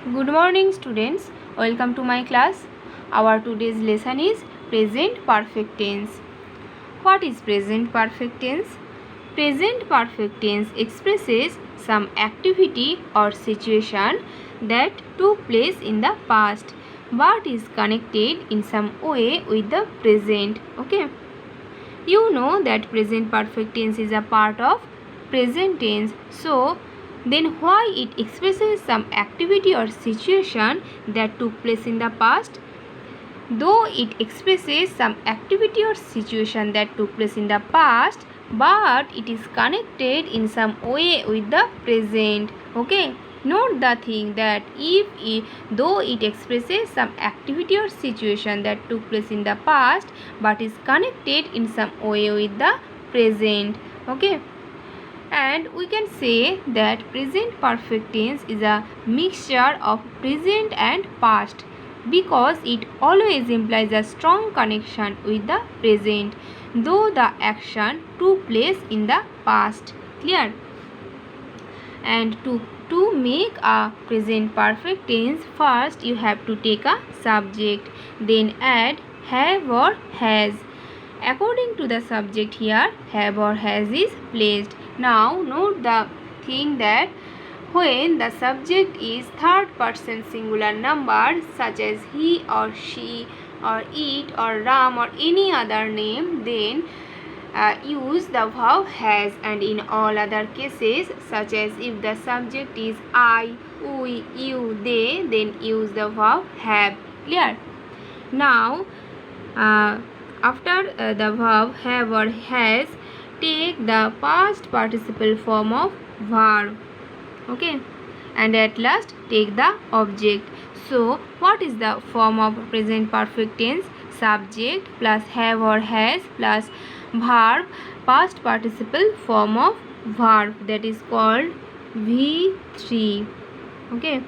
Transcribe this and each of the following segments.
Good morning students, welcome to my class. Our today's lesson is present perfect tense. What is present perfect tense? Present perfect tense expresses some activity or situation that took place in the past but is connected in some way with the present. Okay. You know that present perfect tense is a part of present tense. So, then why it expresses some activity or situation that took place in the past? Though it expresses some activity or situation that took place in the past, but it is connected in some way with the present. Okay. Note the thing that though it expresses some activity or situation that took place in the past but is connected in some way with the present. Okay. And we can say that present perfect tense is a mixture of present and past because it always implies a strong connection with the present though the action took place in the past. Clear? And to make a present perfect tense, first you have to take a subject, then add have or has. According to the subject here, have or has is placed. Now note the thing that when the subject is third person singular number such as he or she or it or Ram or any other name, then use the verb has, and in all other cases such as if the subject is I, we, you, they, then use the verb have. Clear? Now after the verb have or has, take the past participle form of verb. Okay, and at last take the object. So what is the form of present perfect tense? Subject plus have or has plus verb past participle form of verb, that is called V3. Okay,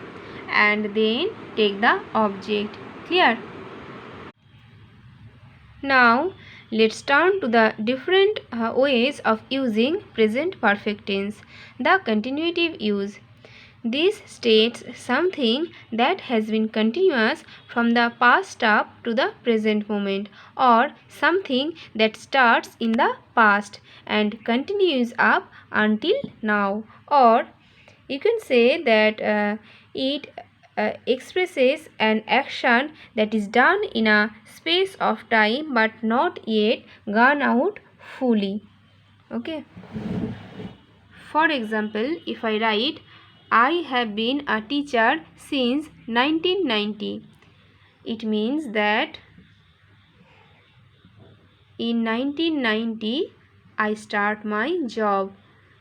and then take the object. Clear? Now let's turn to the different ways of using present perfect tense. The continuative use. This states something that has been continuous from the past up to the present moment, or something that starts in the past and continues up until now, or you can say that it expresses an action that is done in a space of time but not yet gone out fully. Okay. For example, if I write I have been a teacher since 1990, it means that in 1990 I start my job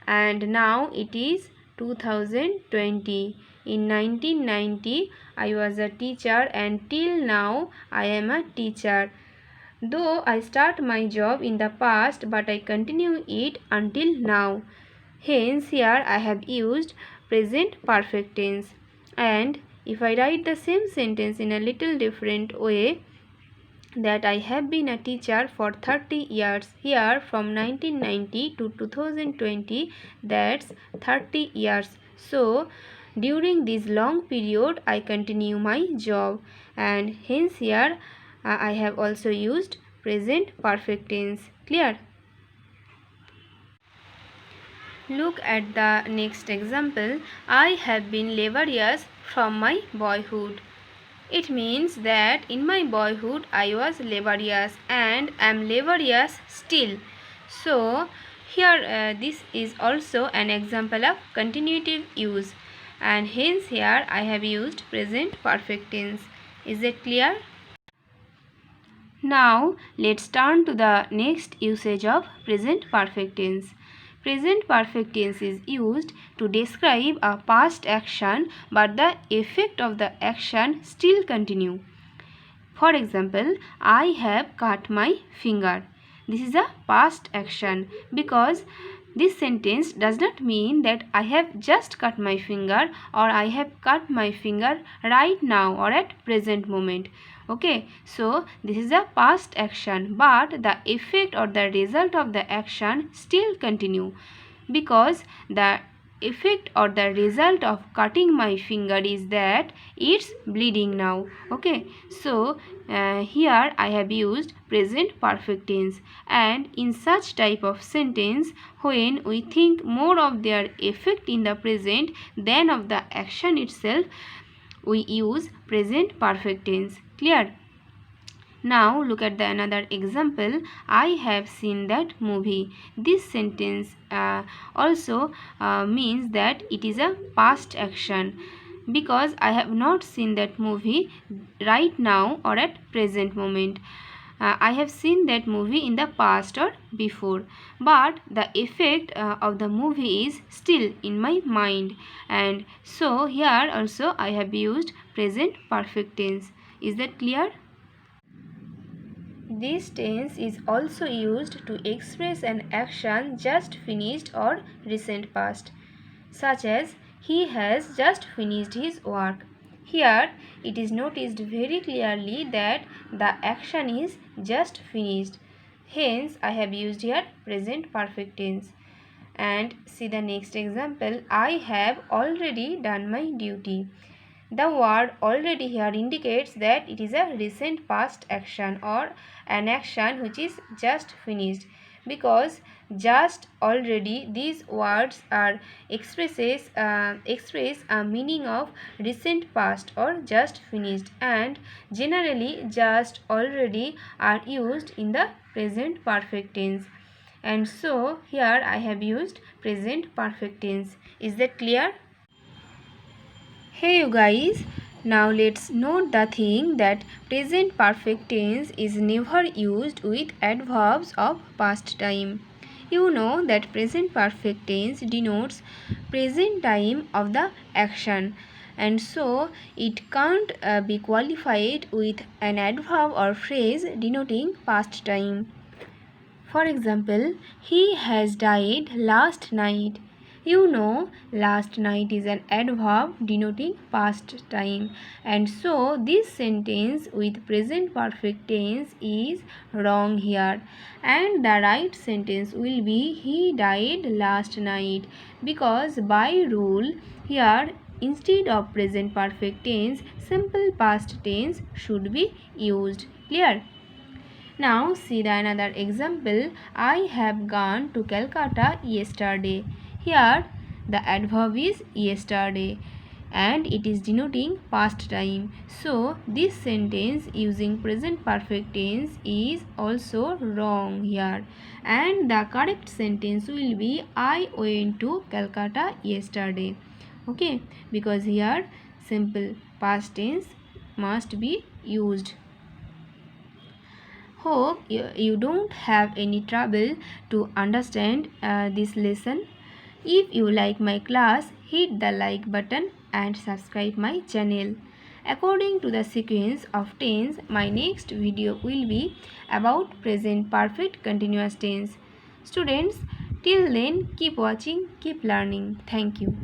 and now it is 2020. In 1990 I was a teacher and till now I am a teacher. Though I start my job in the past but I continue it until now. Hence here I have used present perfect tense. And if I write the same sentence in a little different way, that I have been a teacher for 30 years, here from 1990 to 2020, that's 30 years. So during this long period I continue my job, and hence here I have also used present perfect tense. Clear? Look at the next example. I have been laborious from my boyhood. It means that in my boyhood I was laborious and am laborious still. So here this is also an example of continuative use, and hence here I have used present perfect tense. Is it clear? Now let's turn to the next usage of present perfect tense. Present perfect tense is used to describe a past action but the effect of the action still continue. For example, I have cut my finger. This is a past action because this sentence does not mean that I have just cut my finger or I have cut my finger right now or at present moment. Okay, so this is a past action but the effect or the result of the action still continue because the effect or the result of cutting my finger is that it's bleeding now. Okay, so here I have used present perfect tense, and in such type of sentence, when we think more of their effect in the present than of the action itself, we use present perfect tense. Clear? Now look at the another example. I have seen that movie. This sentence also means that it is a past action, because I have not seen that movie right now or at present moment. I have seen that movie in the past or before, but the effect of the movie is still in my mind, and so here also I have used present perfect tense. Is that clear? This tense is also used to express an action just finished or recent past, such as he has just finished his work. Here it is noticed very clearly that the action is just finished. Hence I have used here present perfect tense. And see the next example. I have already done my duty. The word already here indicates that it is a recent past action or an action which is just finished, because just, already, these words are express a meaning of recent past or just finished, and generally just, already are used in the present perfect tense, and so here I have used present perfect tense. Is that clear? Hey you guys, now let's note the thing that present perfect tense is never used with adverbs of past time. You know that present perfect tense denotes present time of the action, and so it can't be qualified with an adverb or phrase denoting past time. For example, he has died last night. You know, last night is an adverb denoting past time, and so this sentence with present perfect tense is wrong here, and the right sentence will be he died last night, because by rule here instead of present perfect tense simple past tense should be used. Clear? Now see the another example. I have gone to Calcutta yesterday. Here the adverb is yesterday and it is denoting past time. So this sentence using present perfect tense is also wrong here, and the correct sentence will be I went to Calcutta yesterday. Okay, because here simple past tense must be used. Hope you don't have any trouble to understand this lesson. If you like my class, hit the like button and subscribe my channel. According to the sequence of tense, my next video will be about present perfect continuous tense. Students, till then keep watching, keep learning. Thank you.